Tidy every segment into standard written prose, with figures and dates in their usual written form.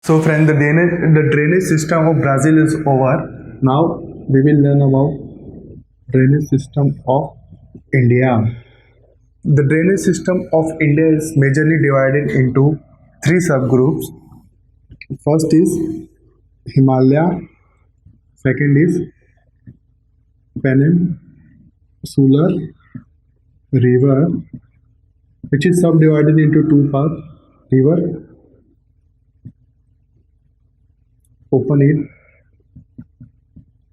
So friend, the drainage system of Brazil is over. Now we will learn about drainage system of India. The drainage system of India is majorly divided into three subgroups. First is Himalaya, second is Peninsular River, which is subdivided into two parts. River open in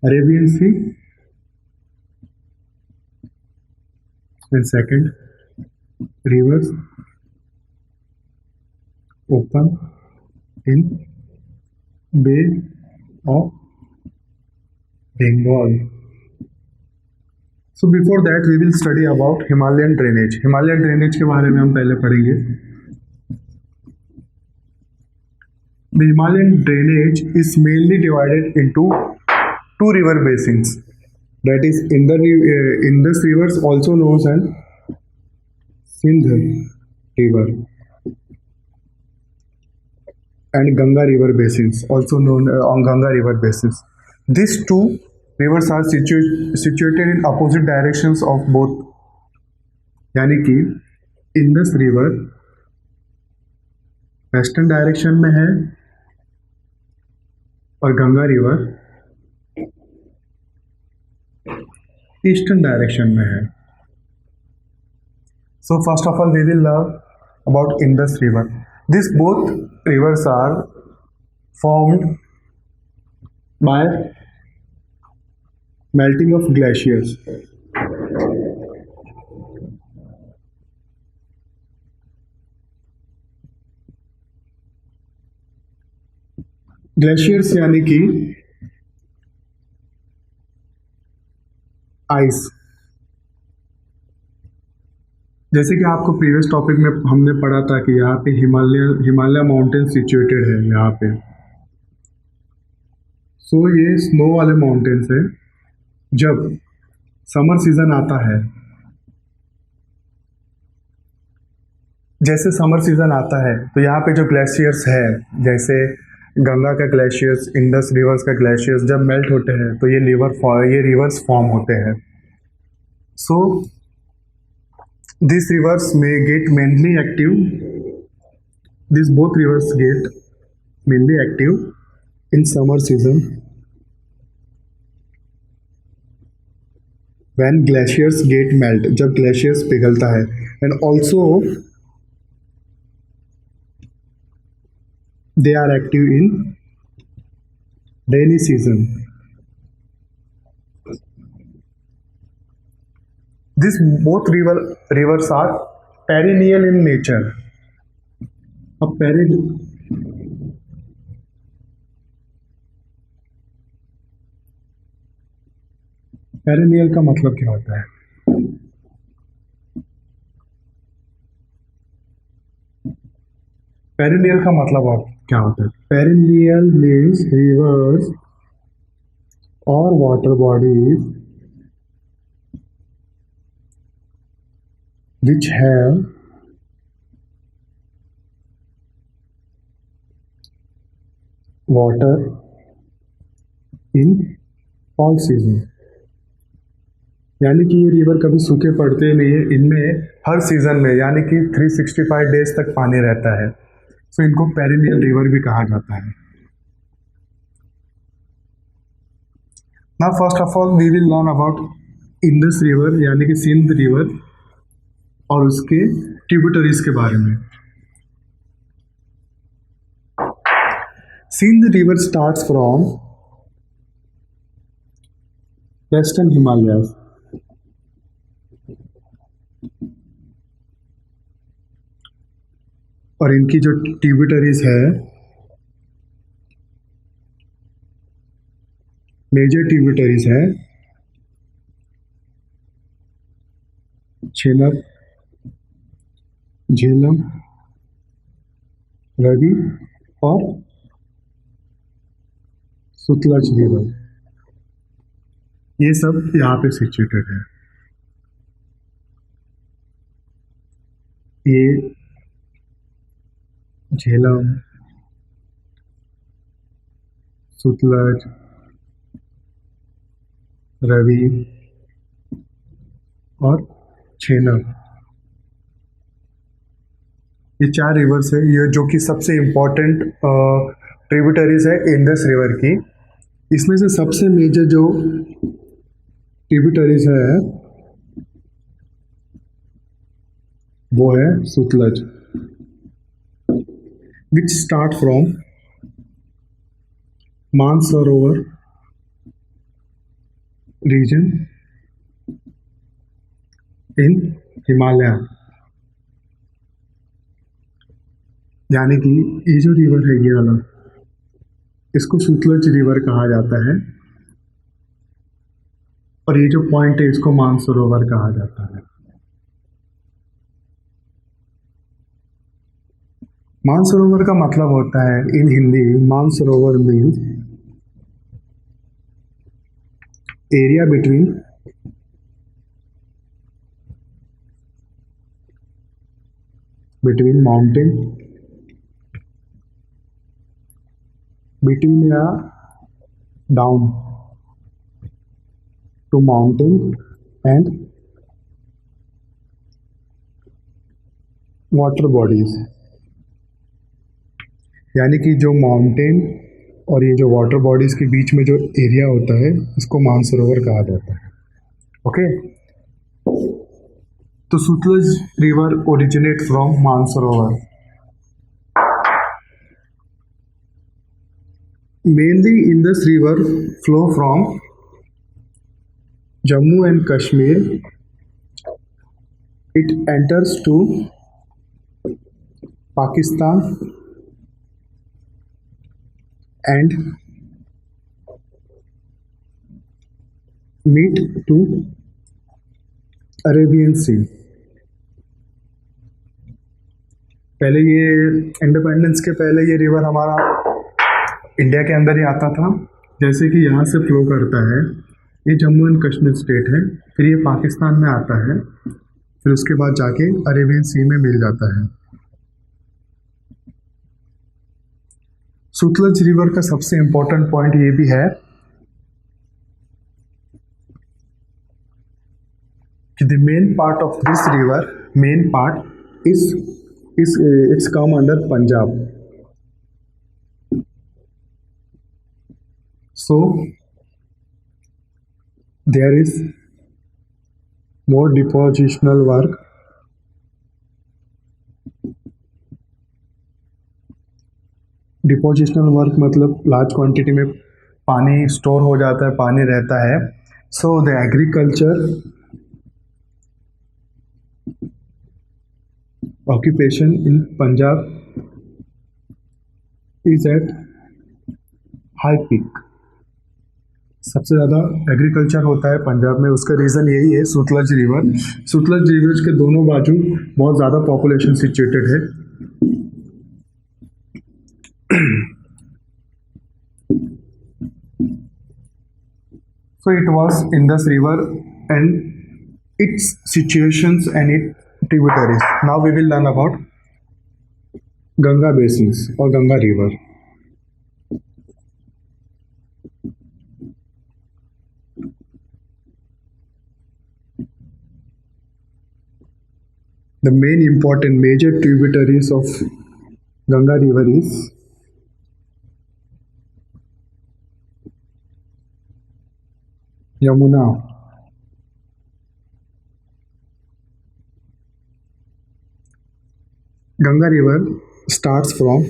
Arabian Sea, and second rivers open in Bay of Bengal. So before that we will study about Himalayan drainage. Himalayan drainage के बारे में हम पहले पढ़ेंगे. The Himalayan drainage is mainly divided into two river basins. That is Indus rivers, also known as Sindh river, and Ganga river basins, also known on Ganga river basins. These two rivers are situated in opposite directions of both. यानी कि Indus river western direction में है और Ganga river eastern direction में है. So first of all we will learn about Indus river. These both rivers are formed by melting of glaciers. Glaciers यानी कि ice. जैसे कि आपको प्रीवियस टॉपिक में हमने पढ़ा था कि यहाँ पे हिमालय माउंटेन सिचुएटेड है यहाँ पे. सो ये स्नो वाले माउंटेन्स है. जब समर सीजन आता है, जैसे समर सीजन आता है तो यहाँ पे जो ग्लेशियर्स है, जैसे गंगा का ग्लेशियर्स, इंडस रिवर्स का ग्लेशियर्स जब मेल्ट होते हैं तो ये रिवर्स फॉर्म होते हैं. सो these rivers may get mainly active. These both rivers get mainly active in summer season when glaciers get melt. जब glaciers पिघलता है, and also they are active in rainy season. These both rivers are perennial in nature. अब perennial का मतलब क्या होता है? Perennial का मतलब क्या होता है? Perennial means rivers or water bodies which have water in all season. यानी कि ये रिवर कभी सूखे पड़ते नहीं है. इनमें हर सीजन में यानी कि 365 डेज तक पानी रहता है. सो इनको पेरिनियल रिवर भी कहा जाता है. Now first of all we will learn about Indus river यानी कि सिंध रिवर और उसके ट्रिब्यूटरीज के बारे में. Sindh river starts from western Himalayas और इनकी जो ट्रिब्यूटरीज है, मेजर ट्रिब्यूटरीज है झेलम, रवि और सतलज रिवर. ये सब यहाँ पे सिचुएटेड है. ये झेलम, सतलज, रवि और झेलम, ये 4 रिवर्स है, ये जो कि सबसे इम्पोर्टेंट ट्रिब्यूटरीज है इंडस रिवर की। इसमें से सबसे मेजर जो ट्रिब्यूटरीज है वो है Sutlej, which start from Mansarovar region in Himalaya. यानी कि ये जो रिवर है ये वाला, इसको सतलज रिवर कहा जाता है, और ये जो पॉइंट है इसको मानसरोवर कहा जाता है। मानसरोवर का मतलब होता है in Hindi, Mansarovar means area between mountain, between या down to mountain and water bodies। यानी कि जो माउंटेन और ये जो वाटर बॉडीज के बीच में जो एरिया होता है इसको मानसरोवर कहा जाता है। ओके, तो Sutlej river originate from Mansarovar. Mainly Indus River flow from Jammu and Kashmir. It enters to Pakistan and meet to Arabian Sea। पहले ये इंडिपेंडेंस के पहले ये रिवर हमारा इंडिया के अंदर ही आता था, जैसे कि यहाँ से फ्लो करता है, ये जम्मू एंड कश्मीर स्टेट है, फिर ये पाकिस्तान में आता है, फिर उसके बाद जाके अरेबियन सी में मिल जाता है। सतलज रिवर का सबसे इंपॉर्टेंट पॉइंट ये भी है कि the main part of this river, main part is it's come under Punjab. So there is more depositional work, depositional work मतलब लार्ज क्वांटिटी में पानी स्टोर हो जाता है, पानी रहता है। So the agriculture occupation in Punjab is at high peak. सबसे ज़्यादा एग्रीकल्चर होता है पंजाब में, उसका रीज़न यही है सतलज रिवर। सतलज रिवर के दोनों बाजू बहुत ज़्यादा पॉपुलेशन सिचुएटेड है। So it was Indus River and its situations and its tributaries. Now we will learn about Ganga basins or Ganga river. The main important major tributaries of Ganga river is Yamuna, Ganga river starts from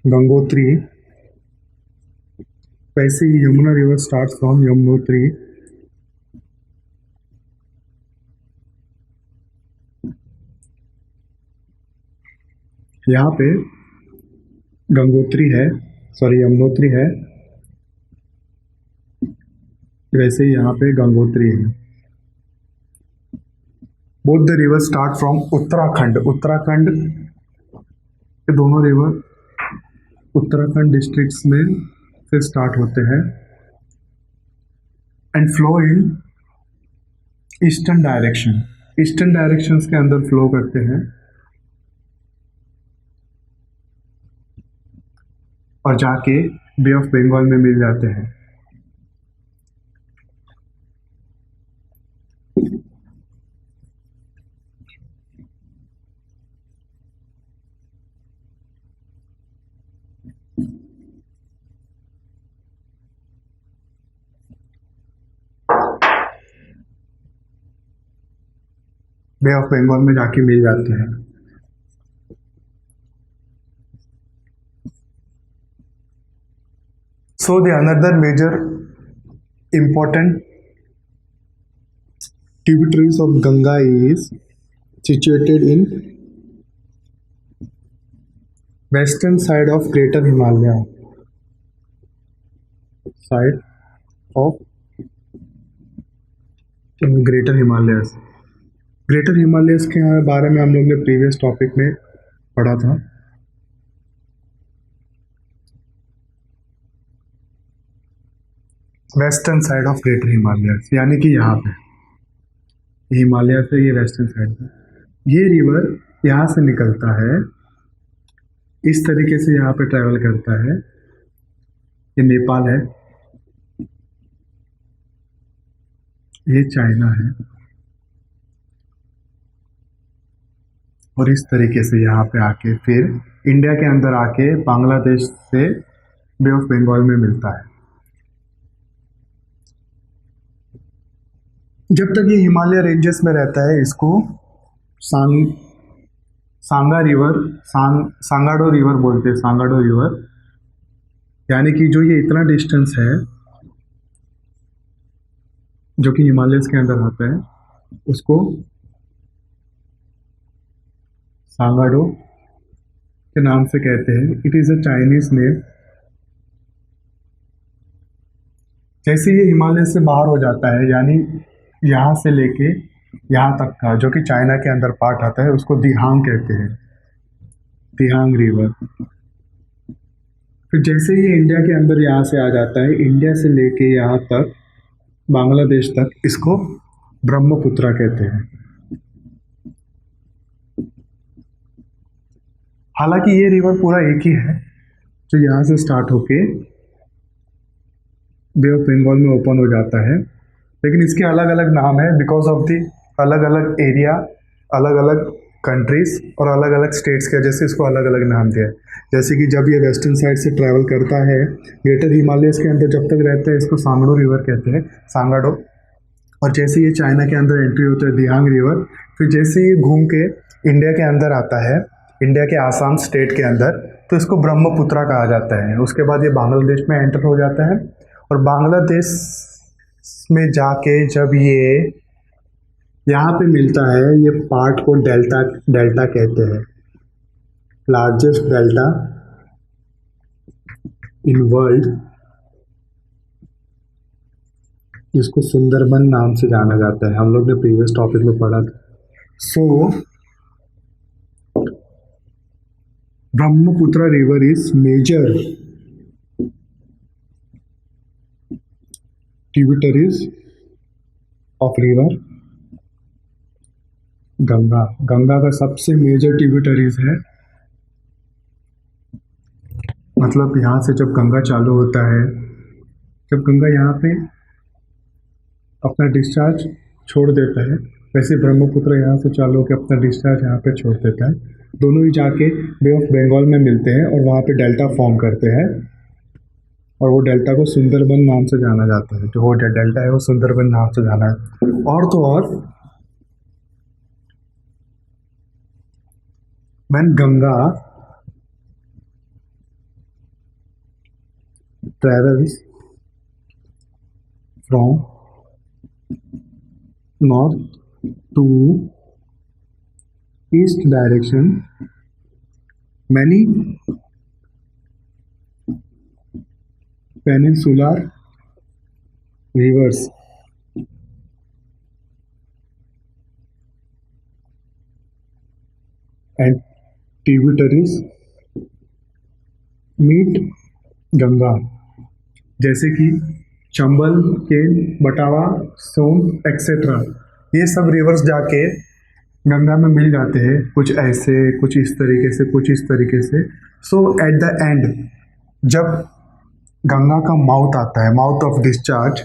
Gangotri, वैसे ही Yamuna river starts from Yamunotri. यहाँ पे गंगोत्री है, sorry Yamunotri है, वैसे ही यहाँ पे गंगोत्री है। Both the river start from Uttarakhand. Uttarakhand के दोनों रिवर उत्तराखंड डिस्ट्रिक्ट्स में से स्टार्ट होते हैं and flow in eastern direction. Eastern directions के अंदर फ्लो करते हैं और जाके बे ऑफ बंगाल में मिल जाते हैं। बे ऑफ बंगाल में जाके मिल जाते हैं। So the another major important tributaries of Ganga is situated in western side of Greater Himalaya. Side of Greater Himalayas. Greater Himalayas के बारे में हम लोग ने प्रीवियस टॉपिक में पढ़ा था। Western side of greater Himalayas यानी कि यहाँ पे हिमालय से ये वेस्टर्न साइड पे ये रिवर यहाँ से निकलता है, इस तरीके से यहाँ पे ट्रैवल करता है। ये नेपाल है, ये चाइना है, और इस तरीके से यहाँ पे आके फिर इंडिया के अंदर आके बांग्लादेश से बे ऑफ बंगाल में मिलता है। जब तक ये हिमालय रेंजेस में रहता है इसको सांगा रिवर सांगाडो रिवर बोलते हैं। सांगाडो रिवर यानी कि जो ये इतना डिस्टेंस है जो कि हिमालय के अंदर आता है उसको सांगाडो के नाम से कहते हैं। It is a Chinese name. जैसे ये हिमालय से बाहर हो जाता है यानी यहाँ से लेके यहाँ तक का जो कि चाइना के अंदर पार्ट आता है उसको दिहांग कहते हैं, दिहांग रिवर। फिर जैसे ये इंडिया के अंदर यहाँ से आ जाता है, इंडिया से लेके यहाँ तक बांग्लादेश तक इसको ब्रह्मपुत्रा कहते हैं। हालांकि ये रिवर पूरा एक ही है जो यहाँ से स्टार्ट होके बे ऑफ बंगाल में ओपन हो जाता है, लेकिन इसके अलग अलग नाम है बिकॉज ऑफ दी अलग अलग एरिया, अलग अलग कंट्रीज और अलग अलग स्टेट्स के वजह से इसको अलग अलग नाम दिया है। जैसे कि जब ये वेस्टर्न साइड से ट्रैवल करता है ग्रेटर हिमालयस के अंदर जब तक रहता है इसको सांगडो रिवर कहते हैं, सांगाडो। और जैसे ये चाइना के अंदर एंट्री होता है दिहांग रिवर। फिर जैसे ये घूम के इंडिया के अंदर आता है, इंडिया के आसाम स्टेट के अंदर, तो इसको ब्रह्मपुत्रा कहा जाता है। उसके बाद ये बांग्लादेश में एंटर हो जाता है और बांग्लादेश में जाके जब ये यहाँ पे मिलता है ये पार्ट को डेल्टा कहते हैं, लार्जेस्ट डेल्टा इन वर्ल्ड। इसको सुंदरबन नाम से जाना जाता है, हम लोग ने प्रीवियस टॉपिक में पढ़ा था। सो Brahmaputra river is major tributaries of river Ganga. Ganga का सबसे मेजर ट्रिब्यूटरीज है, मतलब यहाँ से जब गंगा चालू होता है, जब गंगा यहाँ पे अपना डिस्चार्ज छोड़ देता है वैसे ब्रह्मपुत्र यहाँ से चालू होकर अपना डिस्चार्ज यहाँ पे छोड़ देता है। दोनों ही जाके बे ऑफ बंगाल में मिलते हैं और वहाँ पे डेल्टा फॉर्म करते हैं और वो डेल्टा को सुंदरबन नाम से जाना जाता है। जो वो डेल्टा है वो सुंदरबन नाम से जाना है। और तो और when Ganga travels from north to east direction, many peninsular rivers and tributaries meet Ganga, जैसे कि चंबल, केन, बटावा, सोन एक्सेट्रा। ये सब रिवर्स जाके गंगा में मिल जाते हैं, कुछ ऐसे, कुछ इस तरीके से, कुछ इस तरीके से। सो एट द एंड जब गंगा का माउथ आता है, माउथ ऑफ डिस्चार्ज,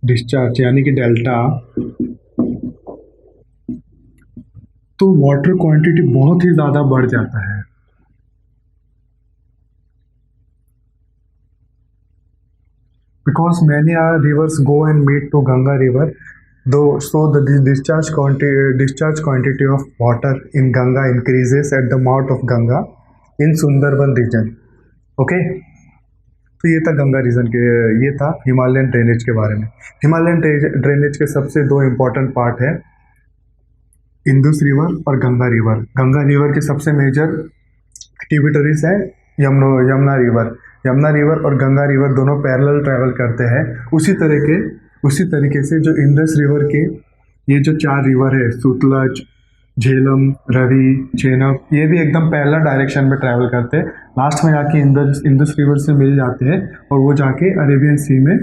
डिस्चार्ज यानी कि डेल्टा, तो वाटर क्वांटिटी बहुत ही ज़्यादा बढ़ जाता है। Because many are rivers go and meet to Ganga river, दो so the discharge quantity of water in Ganga increases at the mouth of Ganga in Sundarban region. Okay, तो ये था गंगा रीजन के, ये था हिमालयन ड्रेनेज के बारे में। हिमालयन ड्रेनेज के सबसे दो इम्पोर्टेंट पार्ट है, इंदुस रिवर और गंगा रिवर। गंगा रिवर के सबसे मेजर ट्रिब्यूटरीज है यमुना रिवर। यमुना रिवर और गंगा रिवर दोनों पैरेलल ट्रैवल करते हैं। उसी तरीके से जो इंदस रिवर के ये जो 4 रिवर है, सुतलज, झेलम, रवि, चेनाब, ये भी एकदम पैरेलल डायरेक्शन में ट्रैवल करते हैं। लास्ट में जाके इंदस रिवर से मिल जाते हैं और वो जाके अरेबियन सी में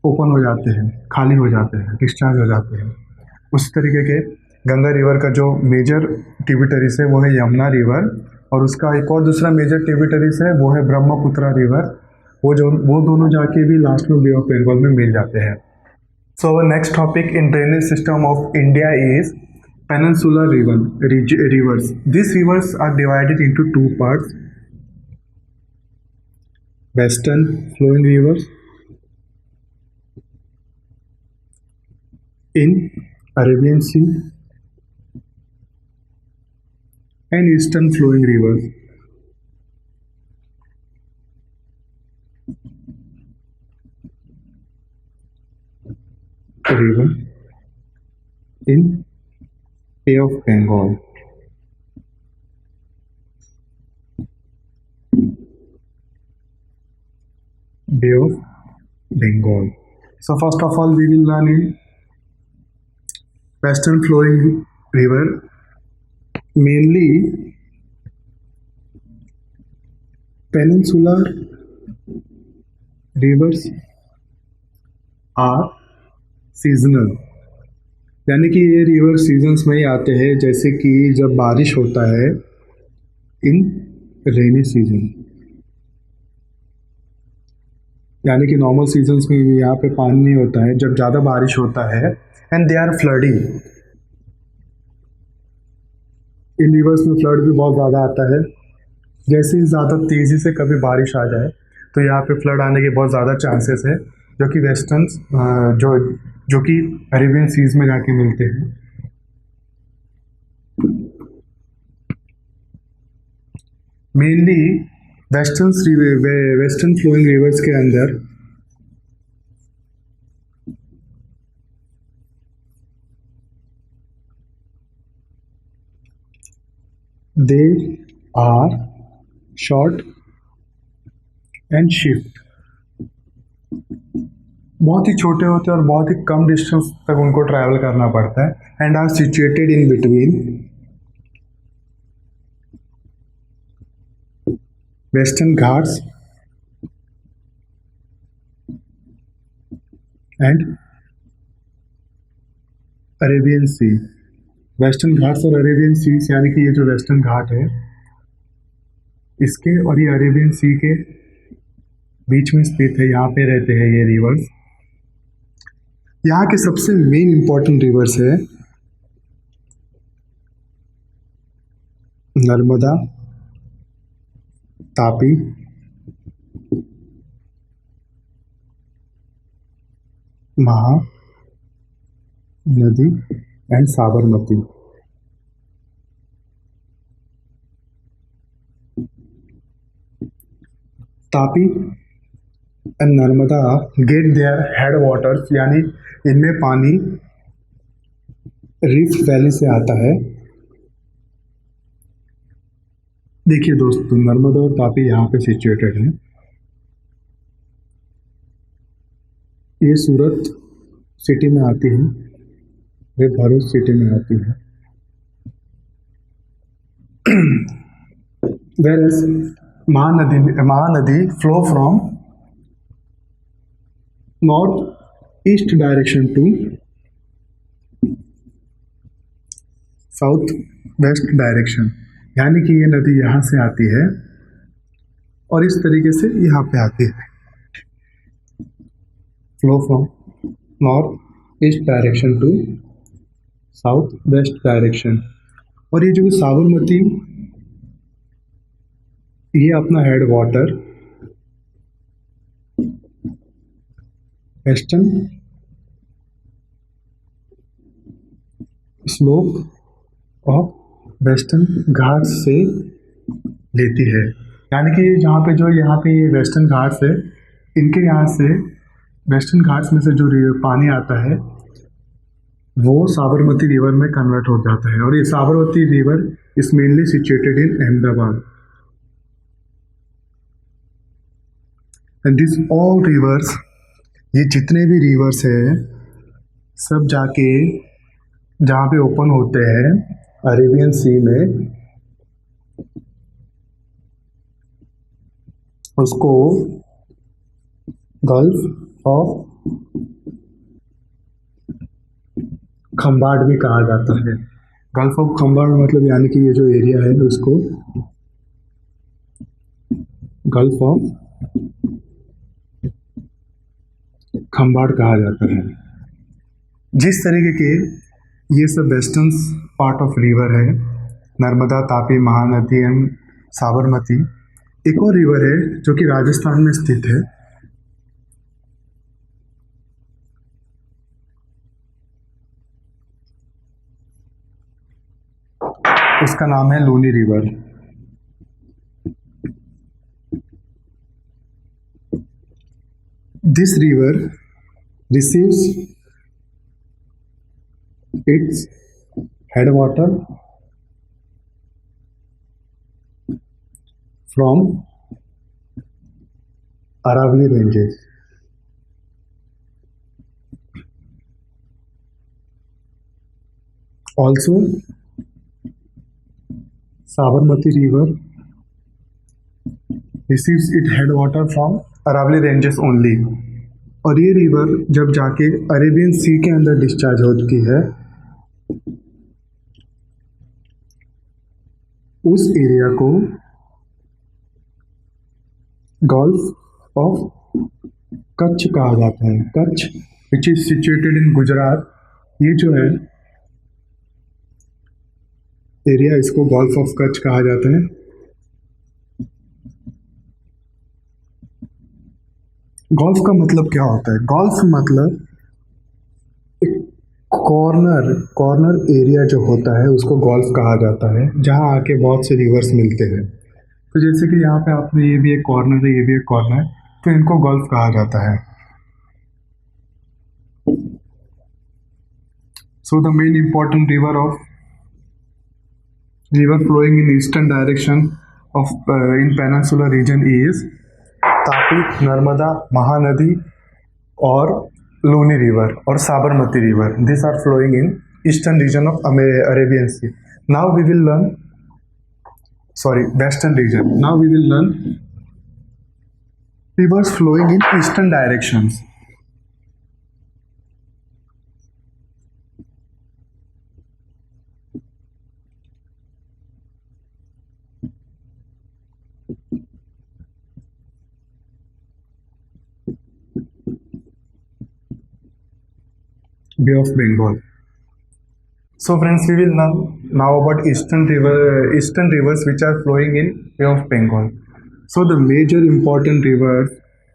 ओपन हो जाते हैं, खाली हो जाते हैं, डिस्चार्ज हो जाते हैं। उसी तरीके के गंगा रिवर का जो मेजर ट्रिब्यूटरीज है वो है यमुना रिवर, और उसका एक और दूसरा मेजर ट्रिब्यूटरीज है वो है ब्रह्मपुत्रा रिवर। वो दोनों जाके भी लास्ट में बे ऑफ बंगाल में मिल जाते हैं। So our next topic in drainage system of India is peninsular rivers. These rivers are divided into two parts: western flowing rivers in Arabian Sea and eastern flowing rivers in Bay of Bengal. Bay of Bengal. So first of all, we will learn in western flowing river. Mainly peninsular rivers are seasonal, यानी कि ये river seasons में ही आते हैं, जैसे कि जब बारिश होता है इन रेनी सीजन, यानी कि नॉर्मल सीजन्स में यहाँ पे पानी नहीं होता है, जब ज़्यादा बारिश होता है एंड दे आर फ्लडिंग। इन रिवर्स में फ्लड भी बहुत ज़्यादा आता है। जैसे ही ज़्यादा तेज़ी से कभी बारिश आ जाए तो यहाँ पे फ्लड आने के बहुत ज़्यादा चांसेस है, जो कि जो कि अरेबियन सीज में जाके मिलते हैं। मेनली वेस्टर्न फ्लोइंग रिवर्स के अंदर they are short and shift, बहुत ही छोटे होते हैं और बहुत ही कम डिस्टेंस तक उनको ट्रैवल करना पड़ता है, and are situated in between western Ghats and Arabian sea. Western Ghats और अरेबियन सी, यानी कि ये जो वेस्टर्न घाट है इसके और ये अरेबियन सी के बीच में स्थित है, यहाँ पे रहते हैं ये रिवर्स। यहाँ के सबसे मेन इंपॉर्टेंट रिवर्स है Narmada, Tapi, Mahanadi and Sabarmati. Tapi and Narmada get their head waters, यानी इनमें पानी रिफ्ट वैली से आता है। देखिए दोस्तों, नर्मदा और तापी यहाँ पे सिचुएटेड है। ये सूरत सिटी में आती है, ये भरूच सिटी में आती है। Whereas Mahanadi flow from north east direction to south west direction, यानी कि ये नदी यहाँ से आती है और इस तरीके से यहाँ पे आती है, flow from north east direction to south west direction. और ये जो साबरमती, ये अपना head water western slope of western Ghats से लेती है, यानी कि जहाँ पे जो यहाँ पे ये वेस्टर्न घाट्स है, इनके यहाँ से वेस्टर्न घाट्स में से जो पानी आता है वो साबरमती रिवर में कन्वर्ट हो जाता है। और ये Sabarmati river is mainly situated in Ahmedabad. And this all reverse, ये जितने भी रिवर्स हैं सब जाके जहाँ पे ओपन होते हैं अरेबियन सी में, उसको गल्फ ऑफ खंबाड़ भी कहा जाता है। गल्फ ऑफ खंबाड़ मतलब यानी कि ये जो एरिया है उसको गल्फ ऑफ खंबाड़ कहा जाता है। जिस तरीके के ये सब वेस्टर्न पार्ट ऑफ रिवर है, नर्मदा, तापी, महानदी एंड साबरमती। एक और रिवर है जो कि राजस्थान में स्थित है, उसका नाम है Luni river. This river receives its headwater from Aravalli ranges. Also, Sabarmati river receives its headwater from Aravalli ranges only. और ये रिवर जब जाके अरेबियन सी के अंदर डिस्चार्ज होती है, उस एरिया को गल्फ ऑफ कच्छ कहा जाता है। कच्छ विच इज सिचुएटेड इन गुजरात, ये जो है एरिया, इसको गल्फ ऑफ कच्छ कहा जाता है। गल्फ का मतलब क्या होता है? गल्फ मतलब कॉर्नर एरिया जो होता है उसको गल्फ कहा जाता है, जहाँ आके बहुत से रिवर्स मिलते हैं। तो जैसे कि यहाँ पे आपने ये भी एक कॉर्नर है, ये भी एक कॉर्नर, तो इनको गल्फ कहा जाता है। So the main important river flowing in eastern direction of in peninsular region is Tapi, Narmada, Mahanadi और लूनी रिवर और Sabarmati river. This are flowing in eastern region of Arabian sea. Now we will learn, western region. Now we will learn rivers flowing in eastern directions. Bay of Bengal. So friends, we will learn now about eastern rivers which are flowing in Bay of Bengal. So the major important rivers,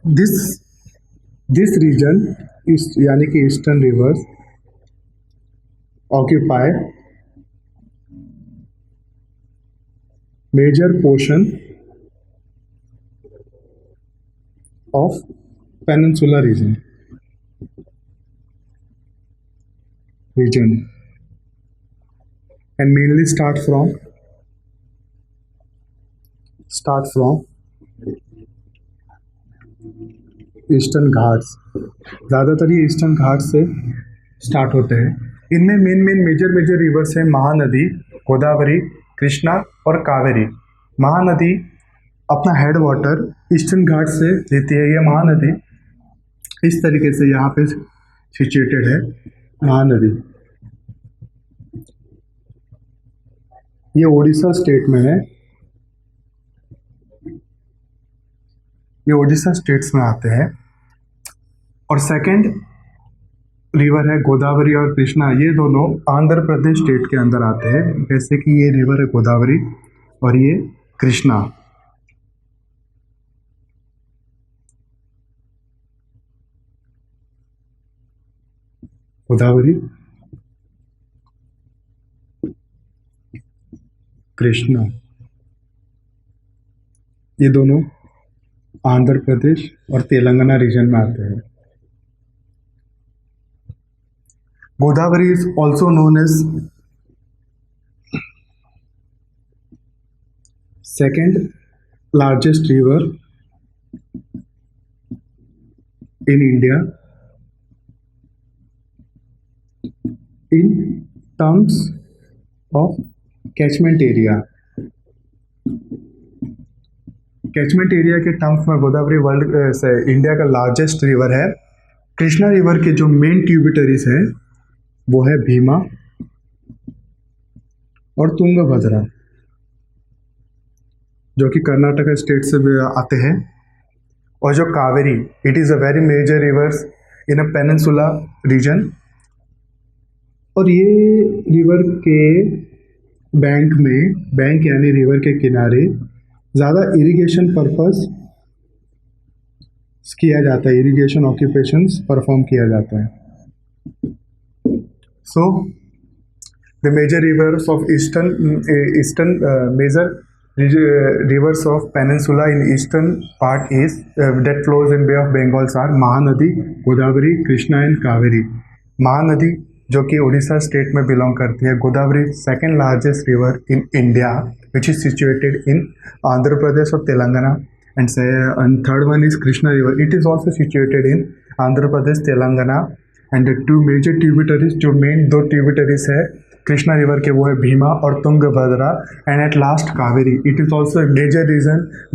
this region is यानी कि eastern rivers occupy major portion of peninsular region and mainly start from eastern Ghats. ज़्यादातर ये eastern Ghats से start होते हैं। इनमें main major rivers हैं महानदी, गोदावरी, कृष्णा और कावेरी। महानदी अपना हेड वाटर ईस्टर्न घाट से लेती है। ये महानदी इस तरीके से यहाँ पे सिचुएटेड है महानदी। ये उड़ीसा स्टेट में है, ये उड़ीसा स्टेट्स में आते हैं। और सेकंड रिवर है गोदावरी और कृष्णा, ये दोनों आंध्र प्रदेश स्टेट के अंदर आते हैं। जैसे कि ये रिवर है गोदावरी और ये कृष्णा। गोदावरी, कृष्णा, ये दोनों आंध्र प्रदेश और तेलंगाना रीजन में आते हैं। Godavari is also known as second largest river in India in terms of catchment area। Catchment area के टर्म्स में गोदावरी वर्ल्ड से इंडिया का लार्जेस्ट रिवर है। कृष्णा रिवर के जो मेन ट्यूबिटरीज हैं वो है भीमा और तुंगभद्रा, जो कि कर्नाटक स्टेट से भी आते हैं। और जो Kaveri, it is a very major rivers in a peninsula region. और ये रिवर के बैंक यानी रिवर के किनारे ज़्यादा इरिगेशन पर्पस किया जाता है, इरिगेशन ऑक्यूपेशंस परफॉर्म किया जाता है। So the major rivers of eastern major rivers of peninsula in eastern part is that flows in Bay of Bengals are Mahanadi, Godavari, Krishna and Kaveri। Mahanadi जो कि Orissa state में belong करती है। Godavari second largest river in India which is situated in Andhra Pradesh और Telangana. And third one is Krishna river, it is also situated in Andhra Pradesh Telangana. And two major tributaries, जो main दो ट्यूबिटरीज है Krishna river के, वो है भीमा और Tungabhadra. And at last Kaveri, it is also a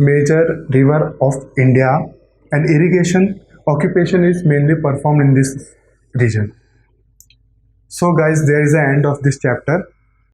major river of India. And irrigation occupation is mainly performed in this region. So guys, there is the end of this chapter.